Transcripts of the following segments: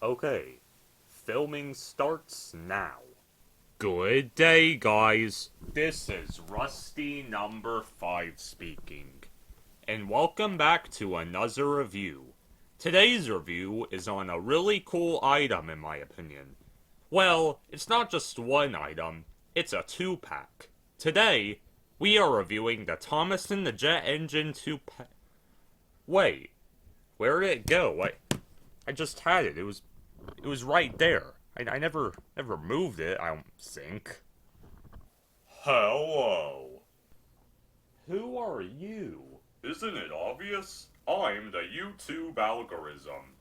Okay, filming starts now. Good day, guys. This is Rusty number 5 speaking. And welcome back to another review. Today's review is on a really cool item, in my opinion. Well, it's not just one item, it's a 2-pack. Today, we are reviewing the Thomas and the Jet Engine 2-pack. Wait, where did it go? I just had it. It was right there. I never moved it, I don't think. Hello. Who are you? Isn't it obvious? I'm the YouTube algorithm.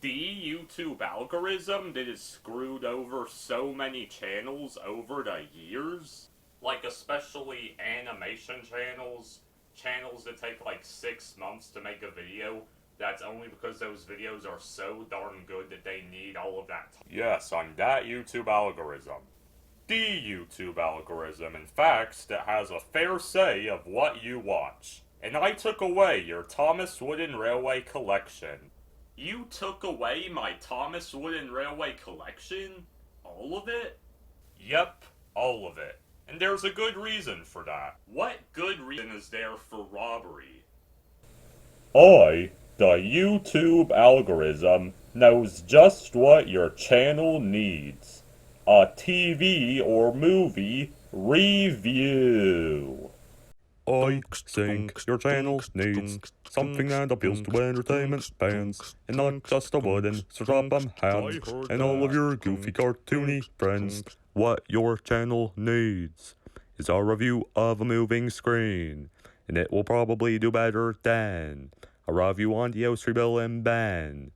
The YouTube algorithm that has screwed over so many channels over the years? Like especially animation channels, channels that take like 6 months to make a video. That's only because those videos are so darn good that they need all of that time. Yes, I'm that YouTube algorithm. The YouTube algorithm, in fact, that has a fair say of what you watch. And I took away your Thomas Wooden Railway collection. You took away my Thomas Wooden Railway collection? All of it? Yep, all of it. And there's a good reason for that. What good reason is there for robbery? The YouTube algorithm knows just what your channel needs. A TV or movie review. I think your channel needs something that appeals to entertainment fans, and not just a wooden strap-on hat and all of your goofy cartoony friends. What your channel needs is a review of a moving screen, and it will probably do better than a review on the Osprey Bill and Ben.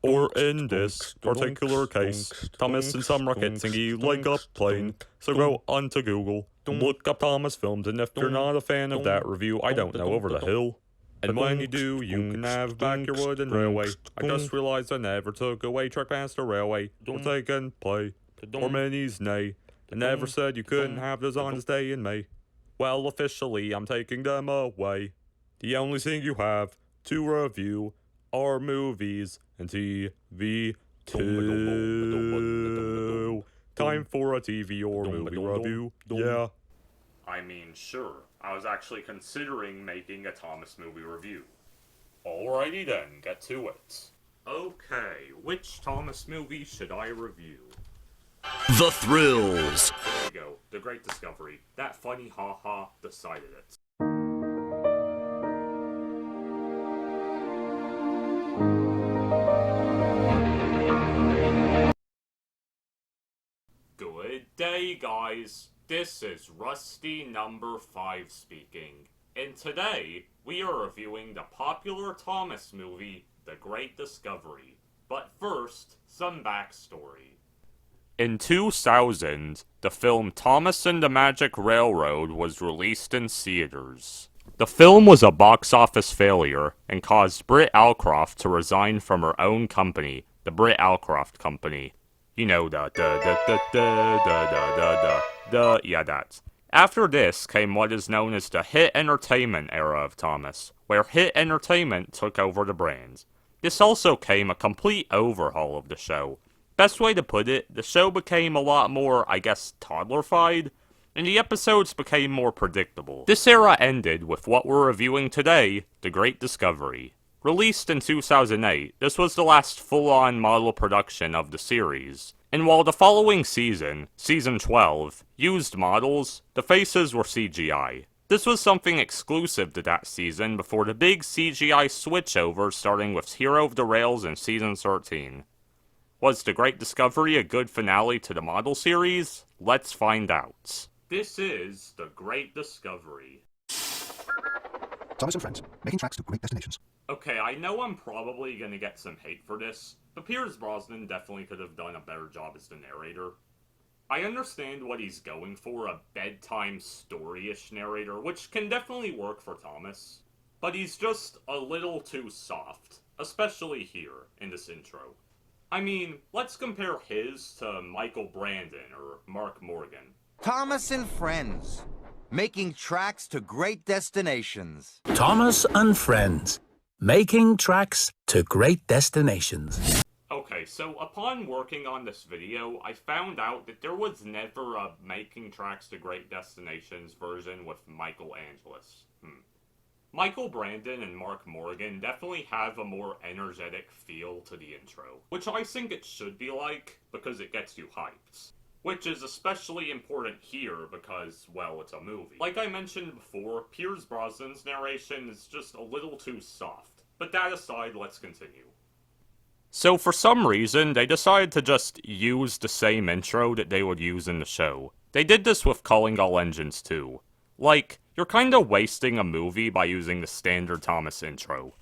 Or in this particular case, Thomas and some rocket thingy like a plane. So go onto Google, look up Thomas Films, and if you're not a fan of that review, I don't know, over the hill. And when you do, you can have back your wooden railway. I just realized I never took away Trackmaster Railway, or Taken Play, or Minis Nay. I never said you couldn't have those on this day in May. Well, officially, I'm taking them away. The only thing you have to review are movies and TV too. Time for a TV or movie review. Yeah. I mean, sure. I was actually considering making a Thomas movie review. Alrighty then, get to it. Okay, which Thomas movie should I review? The Thrills. There we go, The Great Discovery. That funny ha-ha decided it. Good day, guys. This is Rusty number 5 speaking. And today, we are reviewing the popular Thomas movie, The Great Discovery. But first, some backstory. In 2000, the film Thomas and the Magic Railroad was released in theaters. The film was a box office failure and caused Britt Allcroft to resign from her own company, the Britt Allcroft Company. You know, yeah, that. After this came what is known as the Hit Entertainment era of Thomas, where Hit Entertainment took over the brand. This also came a complete overhaul of the show. Best way to put it, the show became a lot more, I guess, toddlerified, and the episodes became more predictable. This era ended with what we're reviewing today, The Great Discovery. Released in 2008, this was the last full-on model production of the series, and while the following season, Season 12, used models, the faces were CGI. This was something exclusive to that season before the big CGI switchover starting with Hero of the Rails in Season 13. Was The Great Discovery a good finale to the model series? Let's find out. This is The Great Discovery. Thomas and Friends, making tracks to great destinations. Okay, I know I'm probably gonna get some hate for this, but Pierce Brosnan definitely could have done a better job as the narrator. I understand what he's going for, a bedtime story-ish narrator, which can definitely work for Thomas, but he's just a little too soft, especially here in this intro. I mean, let's compare his to Michael Brandon or Mark Morgan. Thomas and Friends, making tracks to great destinations. Thomas and Friends, making tracks to great destinations. Okay, Okay, so upon working on this video, I found out that there was never a Making Tracks to Great Destinations version with Michael Angelis. Michael Brandon and Mark Morgan definitely have a more energetic feel to the intro, which I think it should be like, because it gets you hyped. Which is especially important here because, well, it's a movie. Like I mentioned before, Pierce Brosnan's narration is just a little too soft. But that aside, let's continue. So for some reason, they decided to just use the same intro that they would use in the show. They did this with Calling All Engines too. Like, you're kinda wasting a movie by using the standard Thomas intro.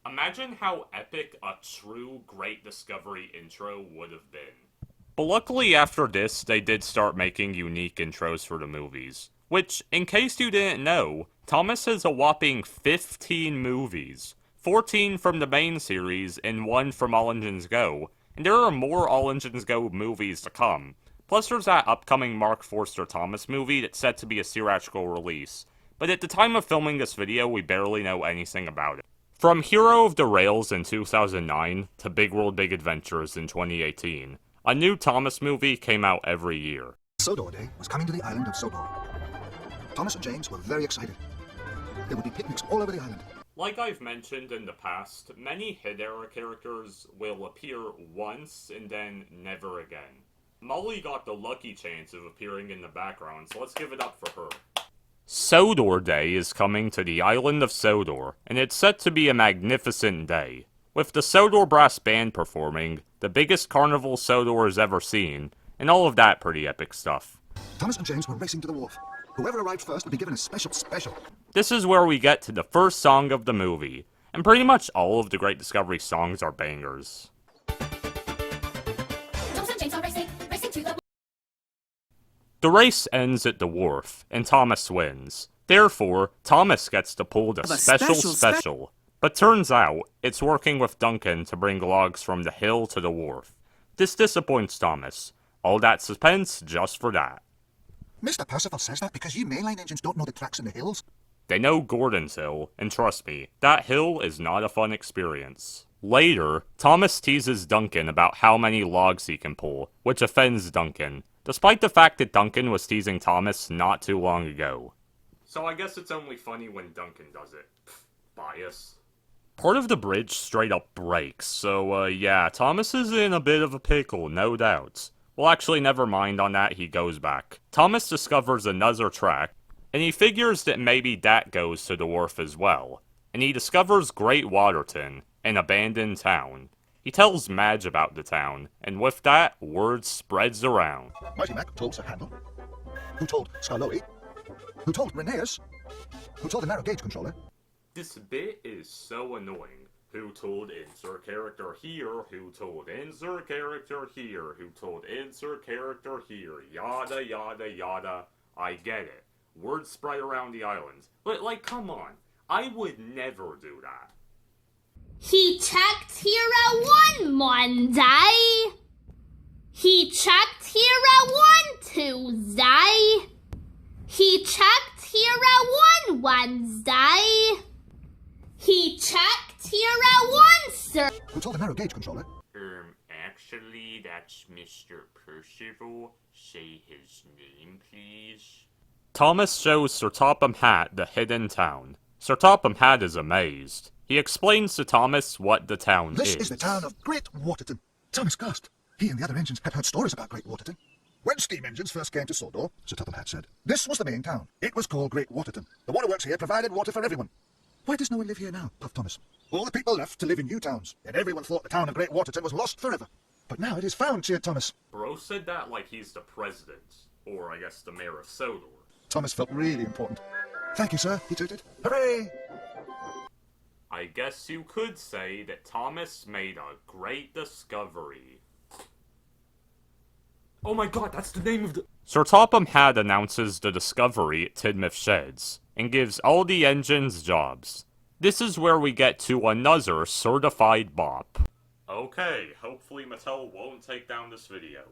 Imagine how epic a true Great Discovery intro would have been. But luckily after this, they did start making unique intros for the movies. Which, in case you didn't know, Thomas has a whopping 15 movies. 14 from the main series, and 1 from All Engines Go. And there are more All Engines Go movies to come. Plus there's that upcoming Mark Forster Thomas movie that's set to be a theatrical release. But at the time of filming this video, we barely know anything about it. From Hero of the Rails in 2009 to Big World Big Adventures in 2018, a new Thomas movie came out every year. Sodor Day was coming to the island of Sodor. Thomas and James were very excited. There would be picnics all over the island. Like I've mentioned in the past, many Hid-era characters will appear once and then never again. Molly got the lucky chance of appearing in the background, so let's give it up for her. Sodor Day is coming to the island of Sodor, and it's set to be a magnificent day. With the Sodor Brass Band performing, the biggest carnival Sodor has ever seen, and all of that pretty epic stuff. Thomas and James were racing to the wharf. Whoever arrived first would be given a special. This is where we get to the first song of the movie, and pretty much all of the Great Discovery songs are bangers. The race ends at the wharf, and Thomas wins. Therefore, Thomas gets to pull the special. But turns out, it's working with Duncan to bring logs from the hill to the wharf. This disappoints Thomas. All that suspense just for that. Mr. Percival says that because you mainline engines don't know the tracks in the hills. They know Gordon's Hill, and trust me, that hill is not a fun experience. Later, Thomas teases Duncan about how many logs he can pull, which offends Duncan, despite the fact that Duncan was teasing Thomas not too long ago. So I guess it's only funny when Duncan does it. Bias. Part of the bridge straight up breaks, so yeah, Thomas is in a bit of a pickle, no doubt. Well, actually, never mind on that, he goes back. Thomas discovers another track, and he figures that maybe that goes to the wharf as well. And he discovers Great Waterton, an abandoned town. He tells Madge about the town, and with that, word spreads around. Mighty Mac told Sir Handel, who told Skarloey, who told Rhaenyra, who told the narrow gauge controller. This bit is so annoying. Who told insert character here, who told insert character here, who told insert character here, yada yada yada. I get it. Words spread around the island. But like, come on. I would never do that. He checked here at 1 Monday. He checked here at 1 Tuesday. He checked here at 1 Wednesday. He checked here at 1 Who told the narrow gauge controller. Actually, that's Mr. Percival. Say his name, please. Thomas shows Sir Topham Hatt the hidden town. Sir Topham Hatt is amazed. He explains to Thomas what the town is. This is the town of Great Waterton. Thomas gasped. He and the other engines had heard stories about Great Waterton. When steam engines first came to Sodor, Sir Topham Hatt said, this was the main town. It was called Great Waterton. The waterworks here provided water for everyone. Why does no one live here now? Puffed Thomas. All the people left to live in new towns, and everyone thought the town of Great Waterton was lost forever. But now it is found, cheered Thomas. Bro said that like he's the president, or I guess the mayor of Sodor. Thomas felt really important. Thank you, sir, he tooted. Hooray! I guess you could say that Thomas made a great discovery. Oh my god, that's the name of the— Sir Topham Hatt announces the discovery at Tidmouth Sheds, and gives all the engines jobs. This is where we get to another certified bop. Okay, hopefully Mattel won't take down this video.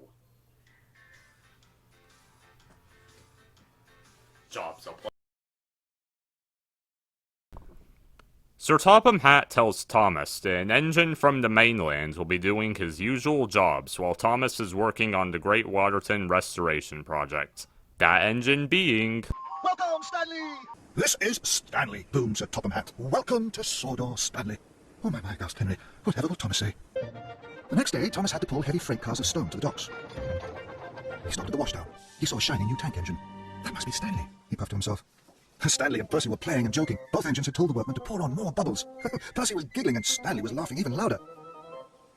Jobs applied. Sir Topham Hatt tells Thomas that an engine from the mainland will be doing his usual jobs while Thomas is working on the Great Waterton Restoration Project. That engine being... Welcome, Stanley! This is Stanley, boomed Sir Topham Hatt. Welcome to Sodor, Stanley. Oh my, gasped Henry. Whatever will Thomas say? The next day, Thomas had to pull heavy freight cars of stone to the docks. He stopped at the washdown. He saw a shiny new tank engine. That must be Stanley, he puffed to himself. Stanley and Percy were playing and joking. Both engines had told the workmen to pour on more bubbles. Percy was giggling and Stanley was laughing even louder.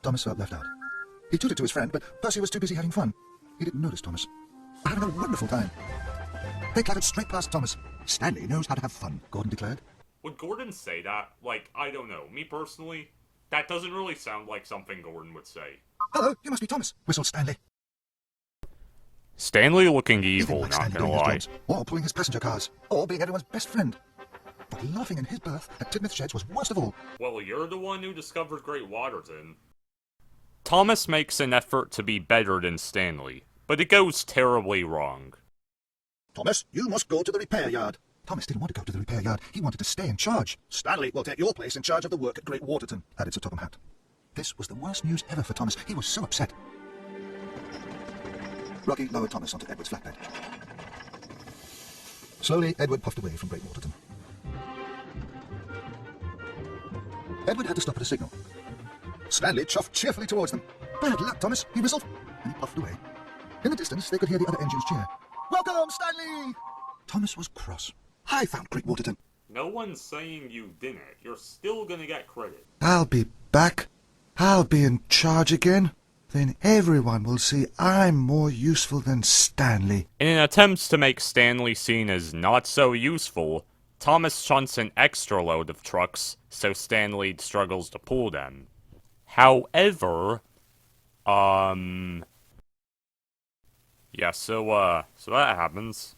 Thomas felt left out. He tooted to his friend, but Percy was too busy having fun. He didn't notice Thomas. Having a wonderful time. They clattered straight past Thomas. Stanley knows how to have fun, Gordon declared. Would Gordon say that? Like, I don't know. Me personally, that doesn't really sound like something Gordon would say. Hello, you must be Thomas, whistled Stanley. Stanley looking He didn't evil, like not Stanley gonna doing his lie. jobs, or pulling his passenger cars, or being everyone's best friend. But laughing in his berth at Tidmouth Sheds was worst of all. Well, you're the one who discovered Great Waterton. Thomas makes an effort to be better than Stanley, but it goes terribly wrong. Thomas, you must go to the repair yard. Thomas didn't want to go to the repair yard. He wanted to stay in charge. Stanley will take your place in charge of the work at Great Waterton, added Sir Topham Hatt. This was the worst news ever for Thomas. He was so upset. Rocky lowered Thomas onto Edward's flatbed. Slowly, Edward puffed away from Great Waterton. Edward had to stop at a signal. Stanley chuffed cheerfully towards them. Bad luck, Thomas, he whistled, and he puffed away. In the distance, they could hear the other engines cheer. Welcome, Stanley! Thomas was cross. I found Great Waterton. No one's saying you didn't. You're still gonna get credit. I'll be back. I'll be in charge again. Then everyone will see I'm more useful than Stanley. In an attempt to make Stanley seen as not so useful, Thomas shunts an extra load of trucks, so Stanley struggles to pull them. However, yeah, so that happens.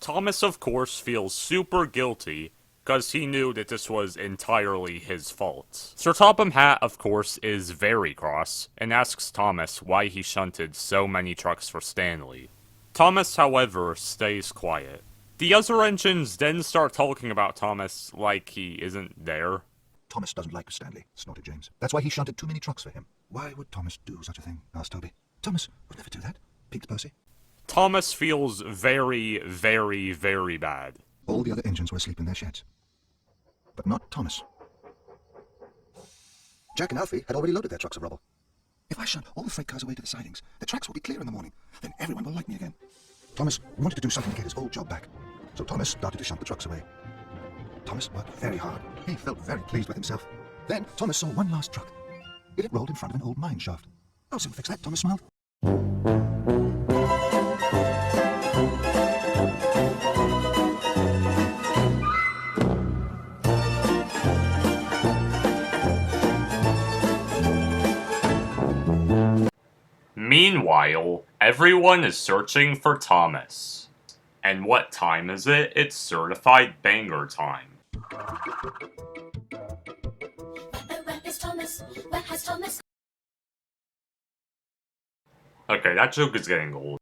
Thomas, of course, feels super guilty, because he knew that this was entirely his fault. Sir Topham Hatt, of course, is very cross, and asks Thomas why he shunted so many trucks for Stanley. Thomas, however, stays quiet. The other engines then start talking about Thomas like he isn't there. Thomas doesn't like Stanley, snorted James. That's why he shunted too many trucks for him. Why would Thomas do such a thing? Asked Toby. Thomas would never do that, peaked Percy. Thomas feels very, very, very bad. All the other engines were asleep in their sheds. But not Thomas. Jack and Alfie had already loaded their trucks of rubble. If I shunt all the freight cars away to the sidings, the tracks will be clear in the morning. Then everyone will like me again. Thomas wanted to do something to get his old job back. So Thomas started to shunt the trucks away. Thomas worked very hard. He felt very pleased with himself. Then Thomas saw one last truck. It had rolled in front of an old mine shaft. I'll soon fix that, Thomas smiled. Meanwhile, everyone is searching for Thomas. And what time is it? It's certified banger time. Where is Thomas? Where has Thomas? Okay, that joke is getting old.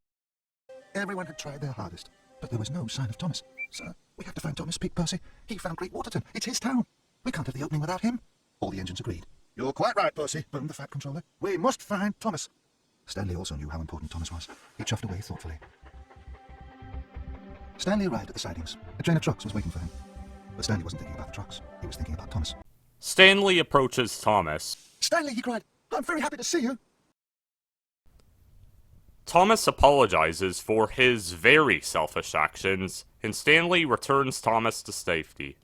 Everyone had tried their hardest, but there was no sign of Thomas. Sir, we have to find Thomas, Pete Percy. He found Great Waterton. It's his town. We can't have the opening without him. All the engines agreed. You're quite right, Percy, boomed the Fat Controller. We must find Thomas. Stanley also knew how important Thomas was. He chuffed away thoughtfully. Stanley arrived at the sidings. A train of trucks was waiting for him. But Stanley wasn't thinking about the trucks. He was thinking about Thomas. Stanley approaches Thomas. Stanley, he cried, I'm very happy to see you. Thomas apologizes for his very selfish actions, and Stanley returns Thomas to safety.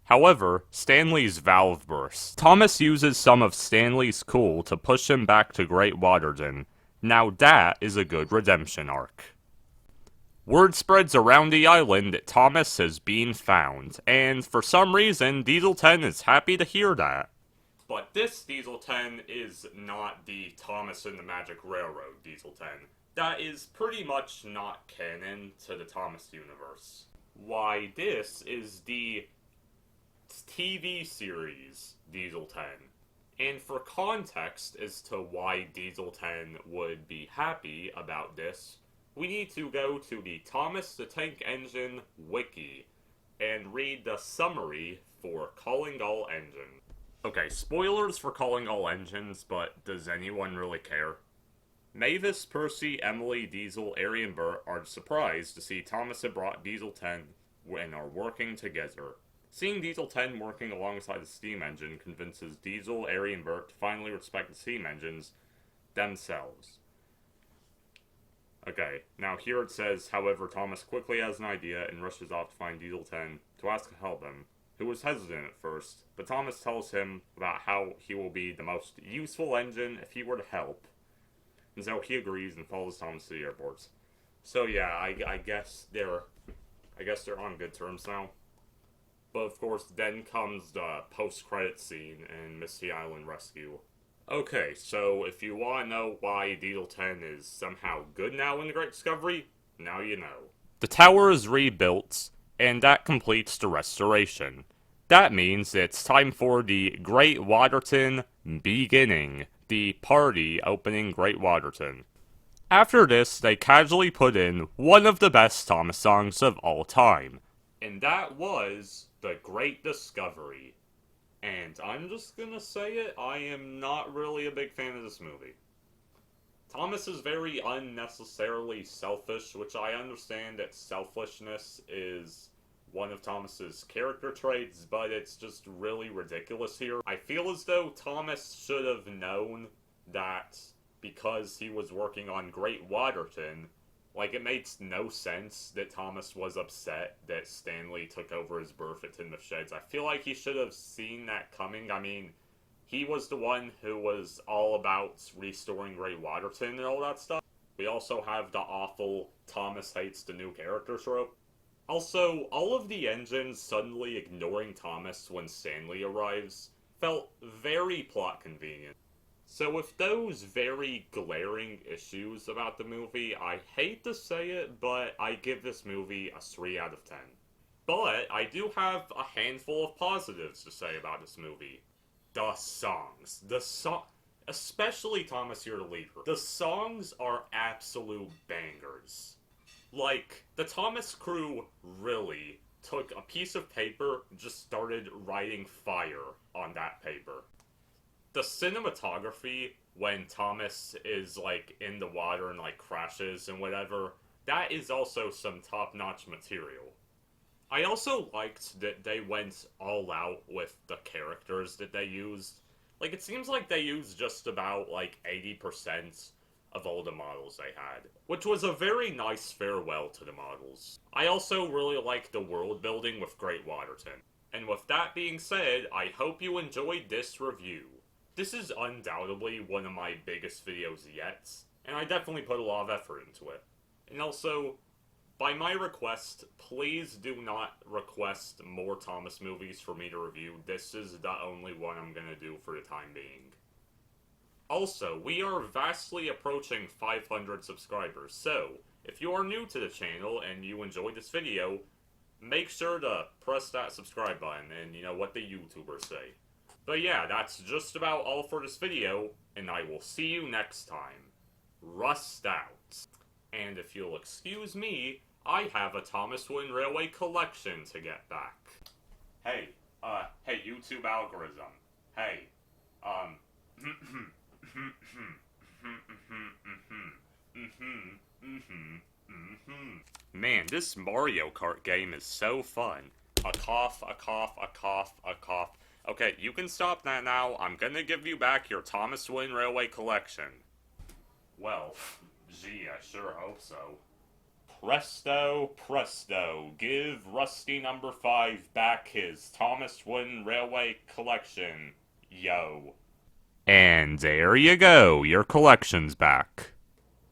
However, Stanley's valve bursts. Thomas uses some of Stanley's cool to push him back to Great Waterton. Now that is a good redemption arc. Word spreads around the island that Thomas has been found, and for some reason, Diesel 10 is happy to hear that. But this Diesel 10 is not the Thomas and the Magic Railroad Diesel 10. That is pretty much not canon to the Thomas universe. Why, this is the TV series Diesel 10. And for context as to why Diesel 10 would be happy about this, we need to go to the Thomas the Tank Engine wiki, and read the summary for Calling All Engines. Okay, spoilers for Calling All Engines, but does anyone really care? Mavis, Percy, Emily, Diesel, Ari, and Bert are surprised to see Thomas had brought Diesel 10 and are working together. Seeing Diesel 10 working alongside the steam engine convinces Diesel, Ari, and Bert to finally respect the steam engines themselves. Okay, now here it says, however, Thomas quickly has an idea and rushes off to find Diesel 10 to ask to help him, who was hesitant at first, but Thomas tells him about how he will be the most useful engine if he were to help. And so he agrees and follows Thomas to the airport. So yeah, I guess they're on good terms now. But of course, then comes the post-credit scene in Misty Island Rescue. Okay, so if you want to know why Diesel 10 is somehow good now in The Great Discovery, now you know. The tower is rebuilt, and that completes the restoration. That means it's time for the Great Waterton beginning. The party opening Great Waterton. After this, they casually put in one of the best Thomas songs of all time. And that was The Great Discovery. And I'm just gonna say it, I am not really a big fan of this movie. Thomas is very unnecessarily selfish, which I understand that selfishness is one of Thomas's character traits, but it's just really ridiculous here. I feel as though Thomas should have known that because he was working on Great Waterton, like, it makes no sense that Thomas was upset that Stanley took over his berth at Tin of Sheds. I feel like he should have seen that coming. I mean, he was the one who was all about restoring Great Waterton and all that stuff. We also have the awful Thomas hates the new character trope. Also, all of the engines suddenly ignoring Thomas when Stanley arrives felt very plot convenient. So with those very glaring issues about the movie, I hate to say it, but I give this movie a 3 out of 10. But I do have a handful of positives to say about this movie. The songs. Especially Thomas You're the Leader. The songs are absolute bangers. Like, the Thomas crew really took a piece of paper and just started writing fire on that paper. The cinematography, when Thomas is, like, in the water and, like, crashes and whatever, that is also some top-notch material. I also liked that they went all out with the characters that they used. Like, it seems like they used just about, like, 80% of all the models they had, which was a very nice farewell to the models. I also really like the world building with Great Waterton. And with that being said, I hope you enjoyed this review. This is undoubtedly one of my biggest videos yet, and I definitely put a lot of effort into it. And also, by my request, please do not request more Thomas movies for me to review. This is the only one I'm gonna do for the time being. Also, we are vastly approaching 500 subscribers, so if you are new to the channel and you enjoyed this video, make sure to press that subscribe button and you know what the YouTubers say. But yeah, that's just about all for this video, and I will see you next time. Rust out. And if you'll excuse me, I have a Thomas Wooden Railway collection to get back. Hey, YouTube algorithm. Hey, Man, this Mario Kart game is so fun. A cough, a cough, a cough, a cough. Okay, you can stop that now. I'm gonna give you back your Thomas Wooden Railway collection. Well, gee, I sure hope so. Presto, presto, give Rusty number 5 back his Thomas Wooden Railway collection. Yo. And there you go, your collection's back.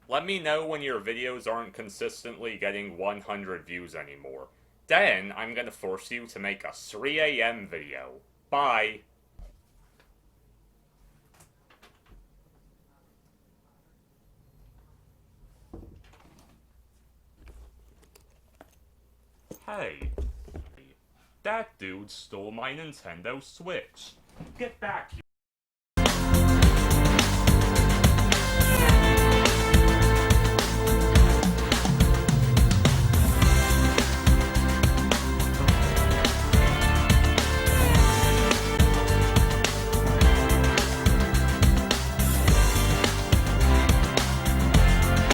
Let me know when your videos aren't consistently getting 100 views anymore. Then, I'm gonna force you to make a 3 AM video. Bye! Hey. That dude stole my Nintendo Switch. Get back, you